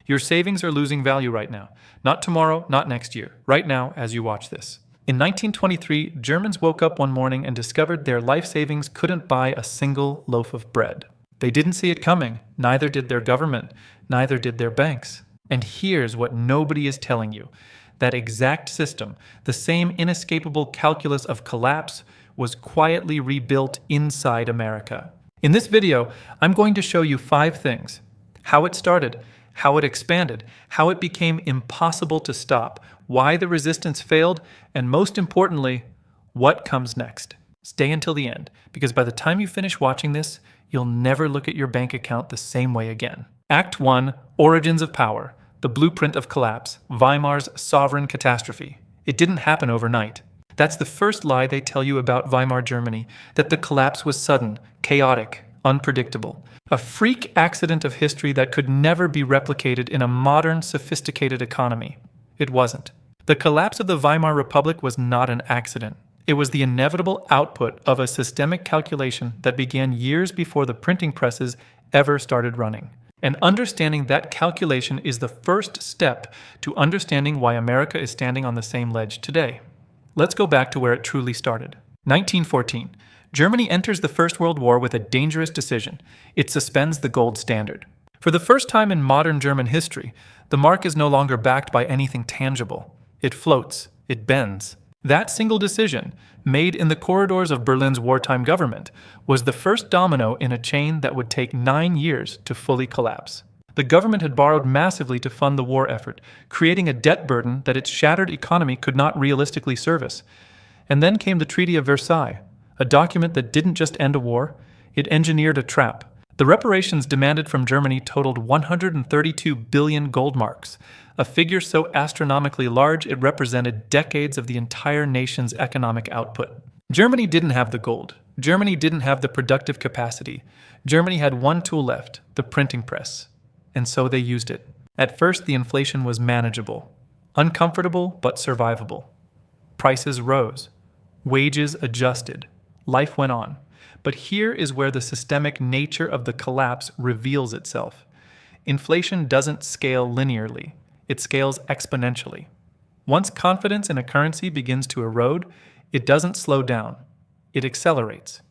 Your savings are losing value right now. Not tomorrow, not next year. Right now, as you watch this. In 1923, Germans woke up one morning and discovered their life savings couldn't buy a single loaf of bread. They didn't see it coming. Neither did their government. Neither did their banks. And here's what nobody is telling you. That exact system, the same inescapable calculus of collapse, was quietly rebuilt inside America. In this video, I'm going to show you 5 things. How it started, how it expanded, how it became impossible to stop, why the resistance failed, and most importantly, what comes next. Stay until the end, because by the time you finish watching this, you'll never look at your bank account the same way again. Act 1, Origins of Power, the blueprint of collapse, Weimar's sovereign catastrophe. It didn't happen overnight. That's the first lie they tell you about Weimar Germany, that the collapse was sudden, chaotic, unpredictable. A freak accident of history that could never be replicated in a modern, sophisticated economy. It wasn't. The collapse of the Weimar Republic was not an accident. It was the inevitable output of a systemic calculation that began years before the printing presses ever started running. And understanding that calculation is the first step to understanding why America is standing on the same ledge today. Let's go back to where it truly started. 1914. Germany enters the First World War with a dangerous decision. It suspends the gold standard. For the first time in modern German history, the mark is no longer backed by anything tangible. It floats. It bends. That single decision, made in the corridors of Berlin's wartime government, was the first domino in a chain that would take 9 years to fully collapse. The government had borrowed massively to fund the war effort, creating a debt burden that its shattered economy could not realistically service. And then came the Treaty of Versailles, a document that didn't just end a war, it engineered a trap. The reparations demanded from Germany totaled 132 billion gold marks, a figure so astronomically large it represented decades of the entire nation's economic output. Germany didn't have the gold. Germany didn't have the productive capacity. Germany had one tool left, the printing press. And so they used it. At first, the inflation was manageable, uncomfortable but survivable. Prices rose. Wages adjusted. Life went on. But here is where the systemic nature of the collapse reveals itself. Inflation doesn't scale linearly. It scales exponentially. Once confidence in a currency begins to erode, it doesn't slow down. It accelerates.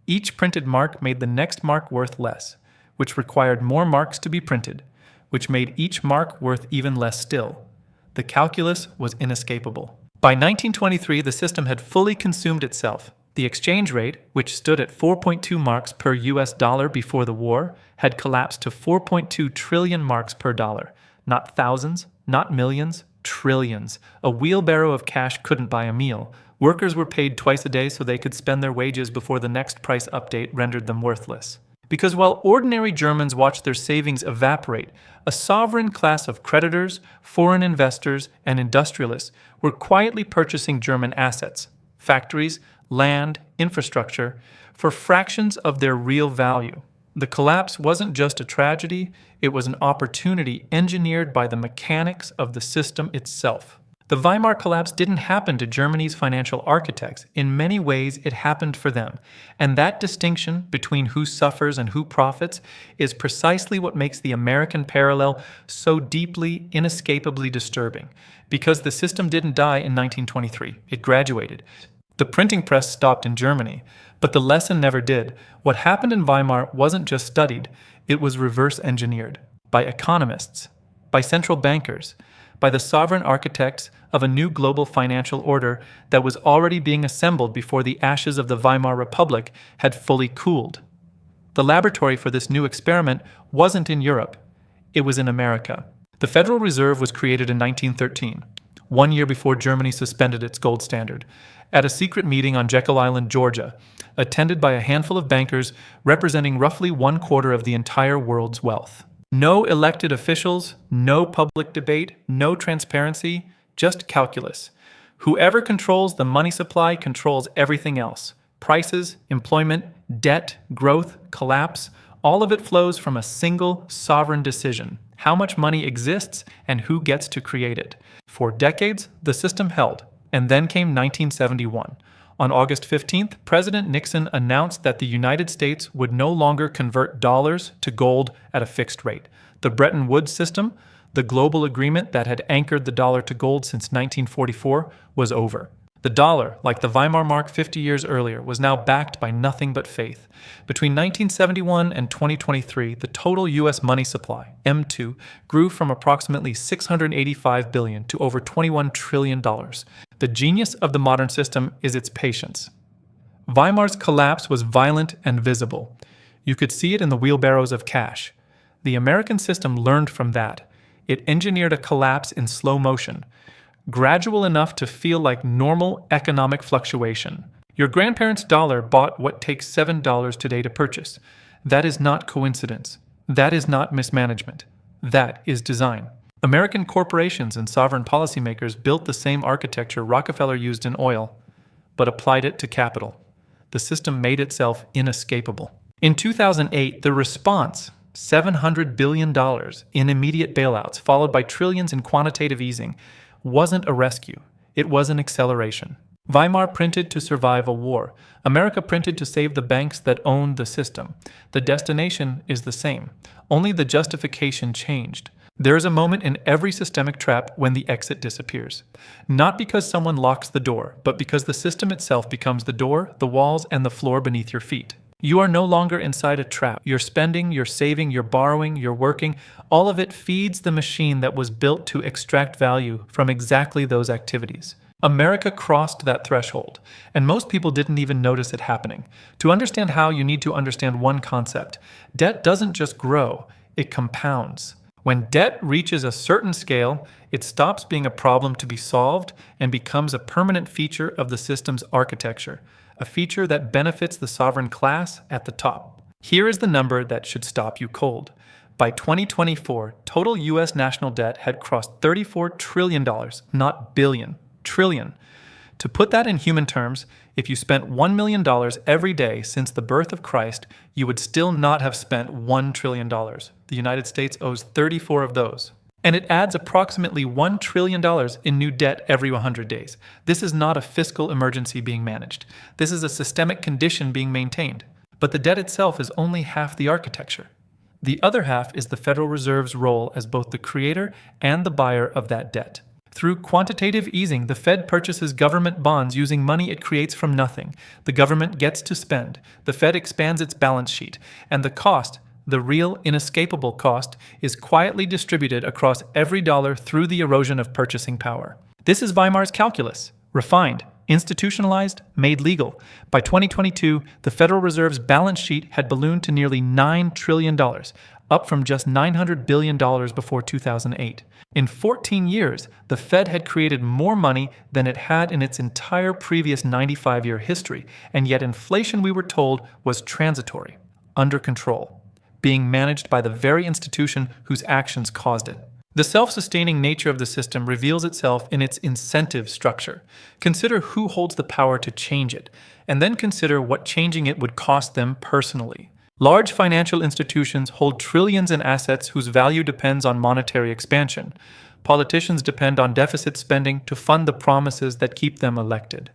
Each printed mark made the next mark worth less, which required more marks to be printed, which made each mark worth even less still. The calculus was inescapable. By 1923, the system had fully consumed itself. The exchange rate, which stood at 4.2 marks per US dollar before the war, had collapsed to 4.2 trillion marks per dollar. Not thousands, not millions, trillions. A wheelbarrow of cash couldn't buy a meal. Workers were paid twice a day so they could spend their wages before the next price update rendered them worthless. Because while ordinary Germans watched their savings evaporate, a sovereign class of creditors, foreign investors, and industrialists were quietly purchasing German assets, factories, land, infrastructure, for fractions of their real value. The collapse wasn't just a tragedy, it was an opportunity engineered by the mechanics of the system itself. The Weimar collapse didn't happen to Germany's financial architects. In many ways, it happened for them. And that distinction between who suffers and who profits is precisely what makes the American parallel so deeply, inescapably disturbing. Because the system didn't die in 1923, it graduated. The printing press stopped in Germany, but the lesson never did. What happened in Weimar wasn't just studied, it was reverse engineered. By economists, by central bankers, by the sovereign architects of a new global financial order that was already being assembled before the ashes of the Weimar Republic had fully cooled. The laboratory for this new experiment wasn't in Europe, it was in America. The Federal Reserve was created in 1913, 1 year before Germany suspended its gold standard, at a secret meeting on Jekyll Island, Georgia, attended by a handful of bankers representing roughly 1/4 of the entire world's wealth. No elected officials, no public debate, no transparency, just calculus. Whoever controls the money supply controls everything else. Prices, employment, debt, growth, collapse, all of it flows from a single sovereign decision: how much money exists and who gets to create it. For decades, the system held, and then came 1971. On August 15th, President Nixon announced that the United States would no longer convert dollars to gold at a fixed rate. The Bretton Woods system, The global agreement that had anchored the dollar to gold since 1944 was over. The dollar, like the Weimar mark 50 years earlier, was now backed by nothing but faith. Between 1971 and 2023, the total U.S. money supply, M2, grew from approximately $685 billion to over $21 trillion. The genius of the modern system is its patience. Weimar's collapse was violent and visible. You could see it in the wheelbarrows of cash. The American system learned from that. It engineered a collapse in slow motion, gradual enough to feel like normal economic fluctuation. Your grandparents' dollar bought what takes $7 today to purchase. That is not coincidence. That is not mismanagement. That is design. American corporations and sovereign policymakers built the same architecture Rockefeller used in oil, but applied it to capital. The system made itself inescapable. In 2008, the response, $700 billion in immediate bailouts, followed by trillions in quantitative easing, wasn't a rescue. It was an acceleration. Weimar printed to survive a war. America printed to save the banks that owned the system. The destination is the same. Only the justification changed. There is a moment in every systemic trap when the exit disappears. Not because someone locks the door, but because the system itself becomes the door, the walls, and the floor beneath your feet. You are no longer inside a trap. You're spending, you're saving, you're borrowing, you're working. All of it feeds the machine that was built to extract value from exactly those activities. America crossed that threshold, and most people didn't even notice it happening. To understand how, you need to understand one concept. Debt doesn't just grow, it compounds. When debt reaches a certain scale, it stops being a problem to be solved and becomes a permanent feature of the system's architecture, a feature that benefits the sovereign class at the top. Here is the number that should stop you cold. By 2024, total U.S. national debt had crossed $34 trillion, not billion, trillion. To put that in human terms, if you spent $1 million every day since the birth of Christ, you would still not have spent $1 trillion. The United States owes 34 of those. And it adds approximately $1 trillion in new debt every 100 days. This is not a fiscal emergency being managed. This is a systemic condition being maintained. But the debt itself is only half the architecture. The other half is the Federal Reserve's role as both the creator and the buyer of that debt. Through quantitative easing, the Fed purchases government bonds using money it creates from nothing. The government gets to spend. The Fed expands its balance sheet. And the cost, the real inescapable cost, is quietly distributed across every dollar through the erosion of purchasing power. This is Weimar's calculus, refined, institutionalized, made legal. By 2022, the Federal Reserve's balance sheet had ballooned to nearly $9 trillion, up from just $900 billion before 2008. In 14 years, the Fed had created more money than it had in its entire previous 95-year history, and yet inflation, we were told, was transitory, under control, being managed by the very institution whose actions caused it. The self-sustaining nature of the system reveals itself in its incentive structure. Consider who holds the power to change it, and then consider what changing it would cost them personally. Large financial institutions hold trillions in assets whose value depends on monetary expansion. Politicians depend on deficit spending to fund the promises that keep them elected.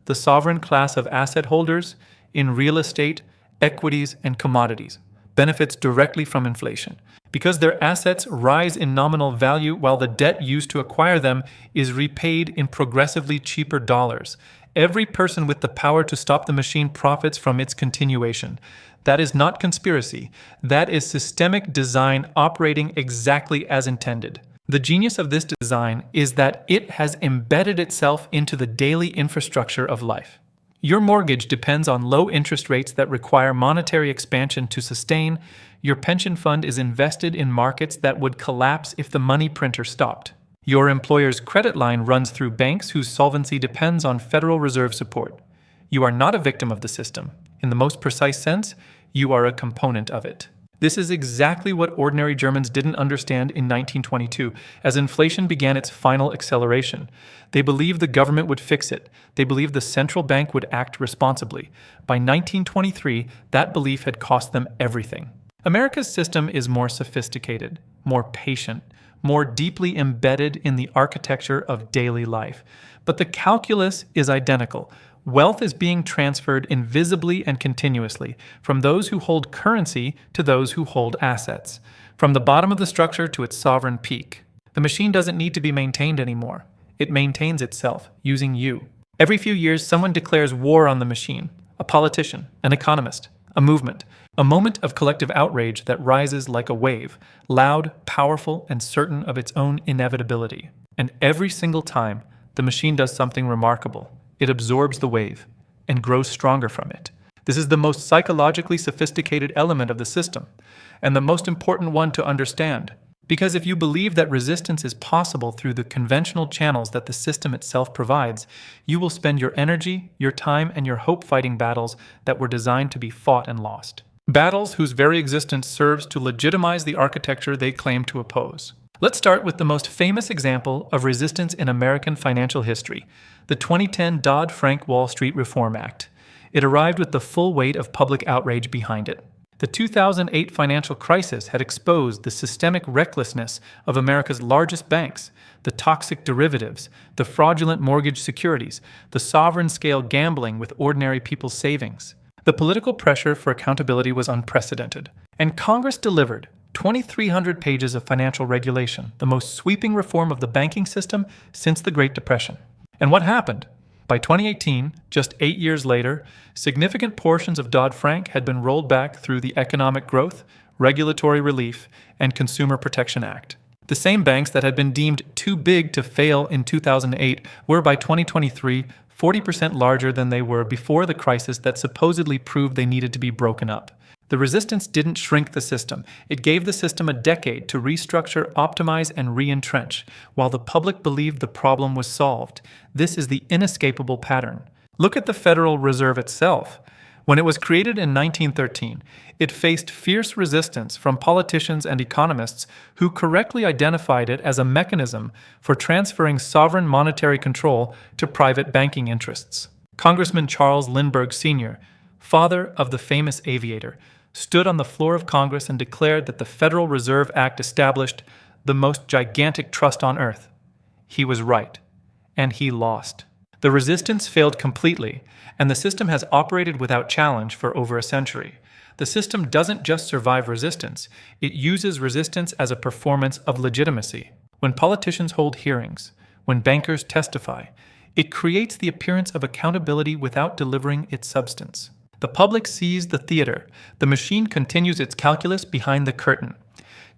The sovereign class of asset holders in real estate, equities, and commodities benefits directly from inflation, because their assets rise in nominal value while the debt used to acquire them is repaid in progressively cheaper dollars. Every person with the power to stop the machine profits from its continuation. That is not conspiracy. That is systemic design operating exactly as intended. The genius of this design is that it has embedded itself into the daily infrastructure of life. Your mortgage depends on low interest rates that require monetary expansion to sustain. Your pension fund is invested in markets that would collapse if the money printer stopped. Your employer's credit line runs through banks whose solvency depends on Federal Reserve support. You are not a victim of the system. In the most precise sense, you are a component of it. This is exactly what ordinary Germans didn't understand in 1922, as inflation began its final acceleration. They believed the government would fix it. They believed the central bank would act responsibly. By 1923, that belief had cost them everything. America's system is more sophisticated, more patient, more deeply embedded in the architecture of daily life. But the calculus is identical. Wealth is being transferred invisibly and continuously, from those who hold currency to those who hold assets, from the bottom of the structure to its sovereign peak. The machine doesn't need to be maintained anymore. It maintains itself, using you. Every few years, someone declares war on the machine. A politician, an economist, a movement. A moment of collective outrage that rises like a wave, loud, powerful, and certain of its own inevitability. And every single time, the machine does something remarkable. It absorbs the wave and grows stronger from it. This is the most psychologically sophisticated element of the system, and the most important one to understand. Because if you believe that resistance is possible through the conventional channels that the system itself provides, you will spend your energy, your time, and your hope fighting battles that were designed to be fought and lost. Battles whose very existence serves to legitimize the architecture they claim to oppose. Let's start with the most famous example of resistance in American financial history, the 2010 Dodd-Frank Wall Street Reform Act. It arrived with the full weight of public outrage behind it. The 2008 financial crisis had exposed the systemic recklessness of America's largest banks, the toxic derivatives, the fraudulent mortgage securities, the sovereign-scale gambling with ordinary people's savings. The political pressure for accountability was unprecedented, and Congress delivered 2,300 pages of financial regulation, the most sweeping reform of the banking system since the Great Depression. And what happened? By 2018, just 8 years later, significant portions of Dodd-Frank had been rolled back through the Economic Growth, Regulatory Relief, and Consumer Protection Act. The same banks that had been deemed too big to fail in 2008 were by 2023 40% larger than they were before the crisis that supposedly proved they needed to be broken up. The resistance didn't shrink the system. It gave the system a decade to restructure, optimize, and re-entrench, while the public believed the problem was solved. This is the inescapable pattern. Look at the Federal Reserve itself. When it was created in 1913, it faced fierce resistance from politicians and economists who correctly identified it as a mechanism for transferring sovereign monetary control to private banking interests. Congressman Charles Lindbergh Sr., father of the famous aviator, stood on the floor of Congress and declared that the Federal Reserve Act established the most gigantic trust on earth. He was right, and he lost. The resistance failed completely, and the system has operated without challenge for over a century. The system doesn't just survive resistance, it uses resistance as a performance of legitimacy. When politicians hold hearings, when bankers testify, it creates the appearance of accountability without delivering its substance. The public sees the theater. The machine continues its calculus behind the curtain.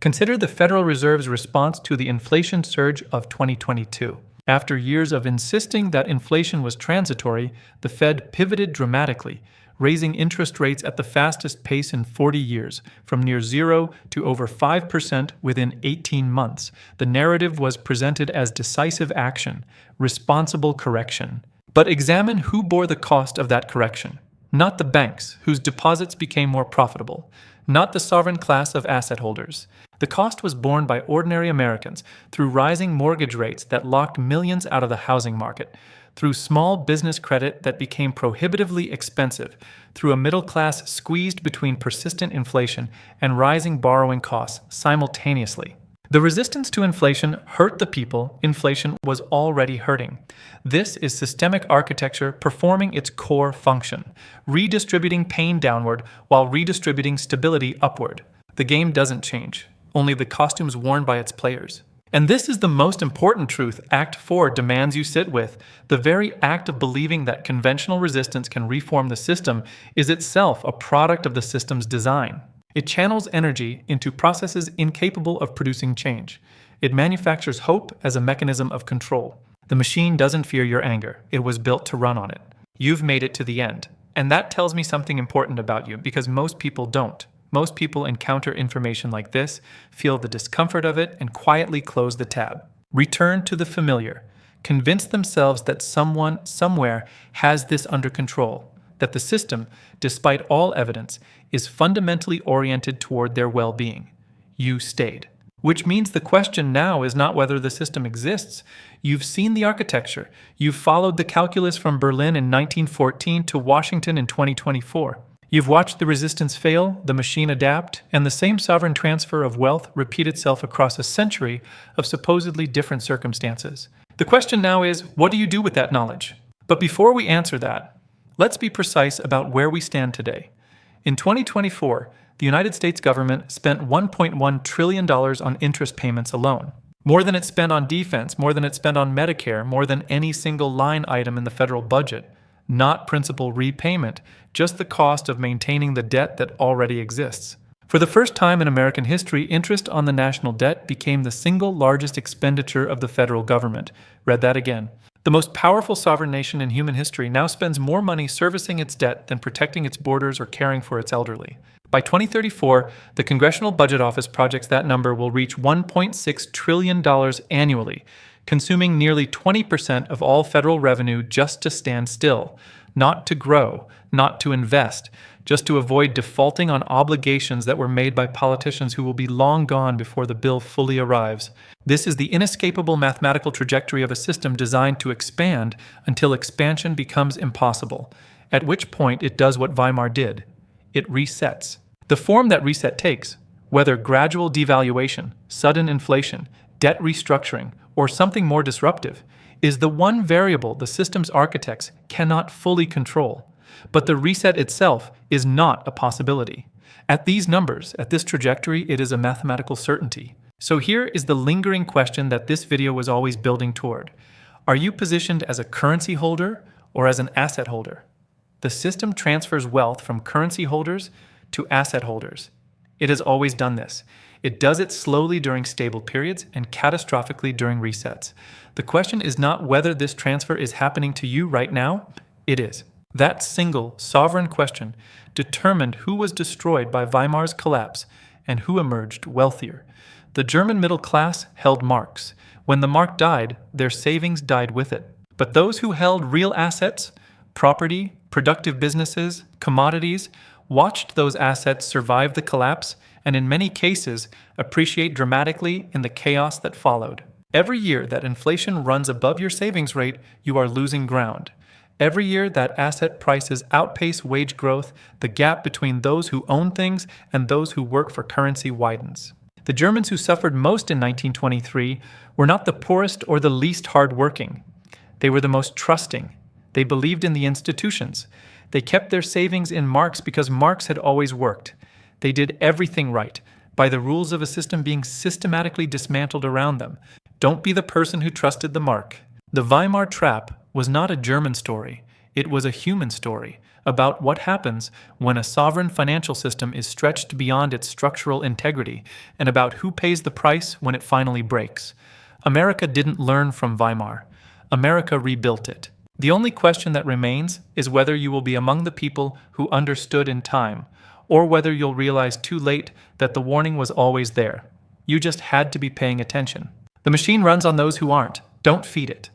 Consider the Federal Reserve's response to the inflation surge of 2022. After years of insisting that inflation was transitory, the Fed pivoted dramatically, raising interest rates at the fastest pace in 40 years, from near zero to over 5% within 18 months. The narrative was presented as decisive action, responsible correction. But examine who bore the cost of that correction. Not the banks, whose deposits became more profitable. Not the sovereign class of asset holders. The cost was borne by ordinary Americans through rising mortgage rates that locked millions out of the housing market, through small business credit that became prohibitively expensive, through a middle class squeezed between persistent inflation and rising borrowing costs simultaneously. The resistance to inflation hurt the people inflation was already hurting. This is systemic architecture performing its core function, redistributing pain downward while redistributing stability upward. The game doesn't change, only the costumes worn by its players. And this is the most important truth Act 4 demands you sit with. The very act of believing that conventional resistance can reform the system is itself a product of the system's design. It channels energy into processes incapable of producing change. It manufactures hope as a mechanism of control. The machine doesn't fear your anger. It was built to run on it. You've made it to the end. And that tells me something important about you, because most people don't. Most people encounter information like this, feel the discomfort of it, and quietly close the tab. Return to the familiar. Convince themselves that someone, somewhere, has this under control. That the system, despite all evidence, is fundamentally oriented toward their well-being. You stayed. Which means the question now is not whether the system exists. You've seen the architecture. You've followed the calculus from Berlin in 1914 to Washington in 2024. You've watched the resistance fail, the machine adapt, and the same sovereign transfer of wealth repeat itself across a century of supposedly different circumstances. The question now is, what do you do with that knowledge? But before we answer that, let's be precise about where we stand today. In 2024, the United States government spent $1.1 trillion on interest payments alone. More than it spent on defense, more than it spent on Medicare, more than any single line item in the federal budget. Not principal repayment, just the cost of maintaining the debt that already exists. For the first time in American history, interest on the national debt became the single largest expenditure of the federal government. Read that again. The most powerful sovereign nation in human history now spends more money servicing its debt than protecting its borders or caring for its elderly. By 2034, the Congressional Budget Office projects that number will reach $1.6 trillion annually, consuming nearly 20% of all federal revenue just to stand still, not to grow, not to invest, just to avoid defaulting on obligations that were made by politicians who will be long gone before the bill fully arrives. This is the inescapable mathematical trajectory of a system designed to expand until expansion becomes impossible, at which point it does what Weimar did. It resets. The form that reset takes, whether gradual devaluation, sudden inflation, debt restructuring, or something more disruptive, is the one variable the system's architects cannot fully control. But the reset itself is not a possibility. At these numbers, at this trajectory, it is a mathematical certainty. So here is the lingering question that this video was always building toward. Are you positioned as a currency holder or as an asset holder? The system transfers wealth from currency holders to asset holders. It has always done this. It does it slowly during stable periods and catastrophically during resets. The question is not whether this transfer is happening to you right now. It is. That single, sovereign question determined who was destroyed by Weimar's collapse and who emerged wealthier. The German middle class held marks. When the mark died, their savings died with it. But those who held real assets, property, productive businesses, commodities, watched those assets survive the collapse and in many cases appreciate dramatically in the chaos that followed. Every year that inflation runs above your savings rate, you are losing ground. Every year that asset prices outpace wage growth, the gap between those who own things and those who work for currency widens. The Germans who suffered most in 1923 were not the poorest or the least hardworking. They were the most trusting. They believed in the institutions. They kept their savings in marks because marks had always worked. They did everything right, by the rules of a system being systematically dismantled around them. Don't be the person who trusted the mark. The Weimar trap was not a German story. It was a human story about what happens when a sovereign financial system is stretched beyond its structural integrity and about who pays the price when it finally breaks. America didn't learn from Weimar. America rebuilt it. The only question that remains is whether you will be among the people who understood in time, or whether you'll realize too late that the warning was always there. You just had to be paying attention. The machine runs on those who aren't. Don't feed it.